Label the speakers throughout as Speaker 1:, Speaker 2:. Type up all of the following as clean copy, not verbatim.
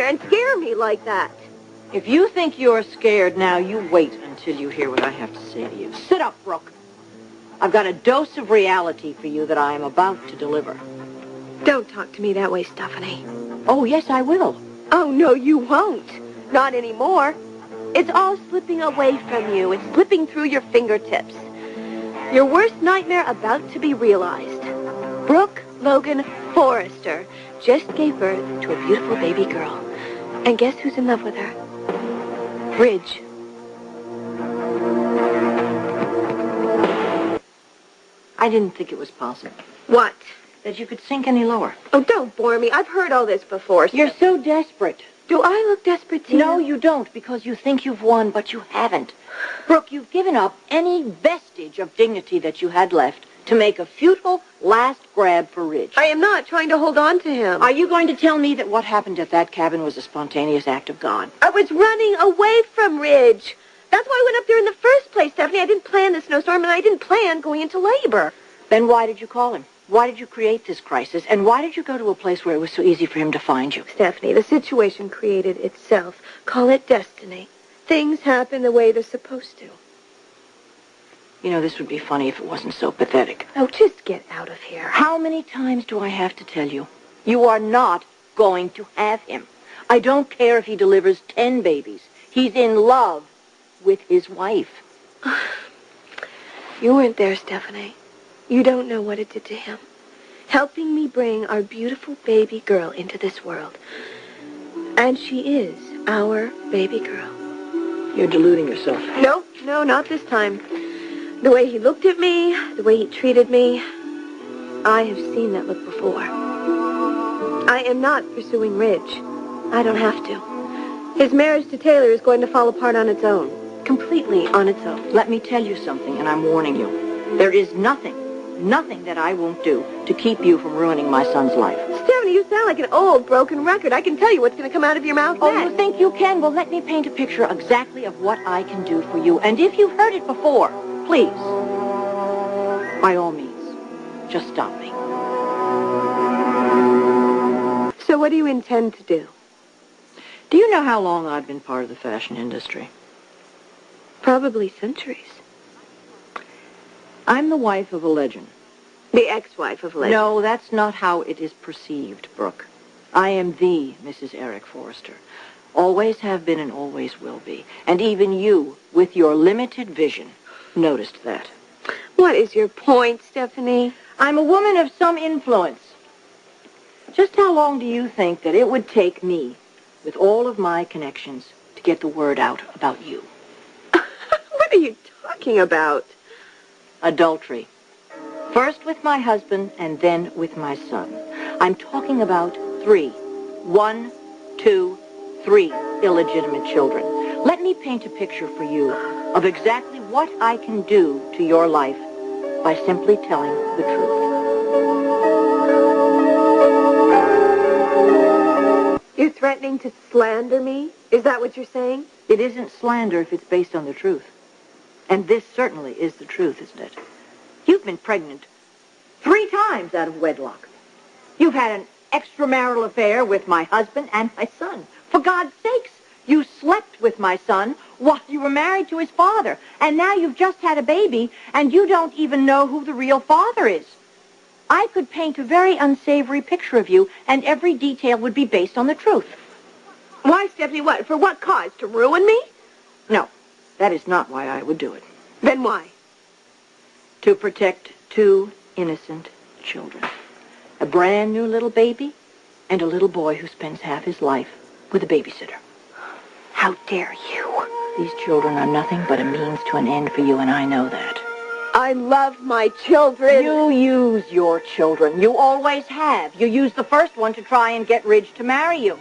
Speaker 1: here and scare me like that.
Speaker 2: If you think you're scared now, you wait until you hear what I have to say to you. Sit up, Brooke. I've got a dose of reality for you that I am about to deliver.
Speaker 1: Don't talk to me that way, Stephanie.
Speaker 2: Oh, yes, I will.
Speaker 1: Oh, no, you won't. Not anymore. It's all slipping away from you. It's slipping through your fingertips. Your worst nightmare about to be realized. Brooke Logan Forrester just gave birth to a beautiful baby girl. And guess who's in love with her? Ridge.
Speaker 2: I didn't think it was possible.
Speaker 1: What?
Speaker 2: That you could sink any lower.
Speaker 1: Oh, don't bore me. I've heard all this before.
Speaker 2: You're so desperate.
Speaker 1: Do I look desperate to you?
Speaker 2: No, you don't, because you think you've won, but you haven't. Brooke, you've given up any vestige of dignity that you had left to make a futile last grab for Ridge.
Speaker 1: I am not trying to hold on to him.
Speaker 2: Are you going to tell me that what happened at that cabin was a spontaneous act of God?
Speaker 1: I was running away from Ridge. That's why I went up there in the first place, Stephanie. I didn't plan the snowstorm, and I didn't plan going into labor.
Speaker 2: Then why did you call him? Why did you create this crisis? And why did you go to a place where it was so easy for him to find you?
Speaker 1: Stephanie, the situation created itself. Call it destiny. Things happen the way they're supposed to.
Speaker 2: You know, this would be funny if it wasn't so pathetic.
Speaker 1: Oh, just get out of here.
Speaker 2: How many times do I have to tell you? You are not going to have him. I don't care if he delivers 10 babies. He's in love with his wife.
Speaker 1: You weren't there, Stephanie. You don't know what it did to him. Helping me bring our beautiful baby girl into this world. And she is our baby girl.
Speaker 2: You're deluding yourself.
Speaker 1: No, not this time. The way he looked at me, the way he treated me, I have seen that look before. I am not pursuing Ridge. I don't have to. His marriage to Taylor is going to fall apart on its own. Completely on its own.
Speaker 2: Let me tell you something, and I'm warning you. There is nothing that I won't do to keep you from ruining my son's life.
Speaker 1: Stephanie, you sound like an old, broken record. I can tell you what's going to come out of your mouth next.
Speaker 2: Oh, you think you can? Well, let me paint a picture exactly of what I can do for you. And if you've heard it before, please, by all means, just stop me.
Speaker 1: So what do you intend to do?
Speaker 2: Do you know how long I've been part of the fashion industry?
Speaker 1: Probably centuries.
Speaker 2: I'm the wife of a legend.
Speaker 1: The ex-wife of a legend.
Speaker 2: No, that's not how it is perceived, Brooke. I am the Mrs. Eric Forrester. Always have been and always will be. And even you, with your limited vision, noticed that.
Speaker 1: What is your point, Stephanie?
Speaker 2: I'm a woman of some influence. Just how long do you think that it would take me, with all of my connections, to get the word out about you?
Speaker 1: What are you talking about?
Speaker 2: Adultery. First with my husband and then with my son. I'm talking about 3. 1, 2, 3 illegitimate children. Let me paint a picture for you of exactly what I can do to your life by simply telling the truth.
Speaker 1: You're threatening to slander me? Is that what you're saying?
Speaker 2: It isn't slander if it's based on the truth. And this certainly is the truth, isn't it? You've been pregnant 3 times out of wedlock. You've had an extramarital affair with my husband and my son. For God's sakes, you slept with my son while you were married to his father. And now you've just had a baby, and you don't even know who the real father is. I could paint a very unsavory picture of you, and every detail would be based on the truth.
Speaker 1: Why, Stephanie, what? For what cause? To ruin me?
Speaker 2: No, that is not why I would do it.
Speaker 1: Then why?
Speaker 2: To protect 2 innocent children. A brand new little baby and a little boy who spends half his life with a babysitter.
Speaker 1: How dare you?
Speaker 2: These children are nothing but a means to an end for you, and I know that.
Speaker 1: I love my children.
Speaker 2: You use your children. You always have. You used the first one to try and get Ridge to marry you.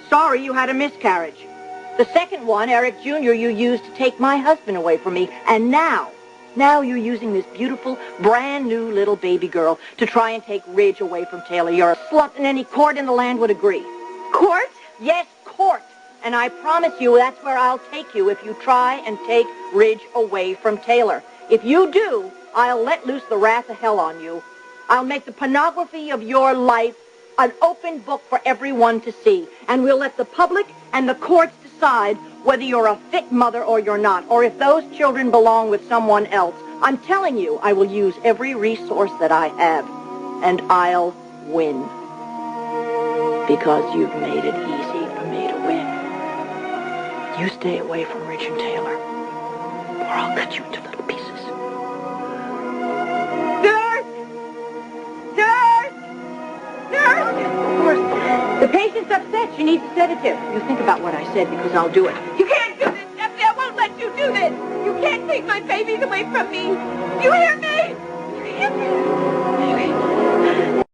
Speaker 2: Sorry you had a miscarriage. The second one, Eric Jr., you used to take my husband away from me. And now you're using this beautiful, brand new little baby girl to try and take Ridge away from Taylor. You're a slut, and any court in the land would agree.
Speaker 1: Court?
Speaker 2: Yes, court. And I promise you that's where I'll take you if you try and take Ridge away from Taylor. If you do, I'll let loose the wrath of hell on you. I'll make the pornography of your life an open book for everyone to see. And we'll let the public and the courts decide whether you're a fit mother or you're not, or if those children belong with someone else. I'm telling you, I will use every resource that I have, and I'll win. Because you've made it easy for me to win. You stay away from Rich and Taylor, or I'll cut you into little pieces. Nurse! Nurse! Nurse! The patient's upset. She needs a sedative. You think about what I said, because I'll do it.
Speaker 1: You can't do this, Stephanie. I won't let you do this. You can't take my babies away from me. You hear me? You hear me?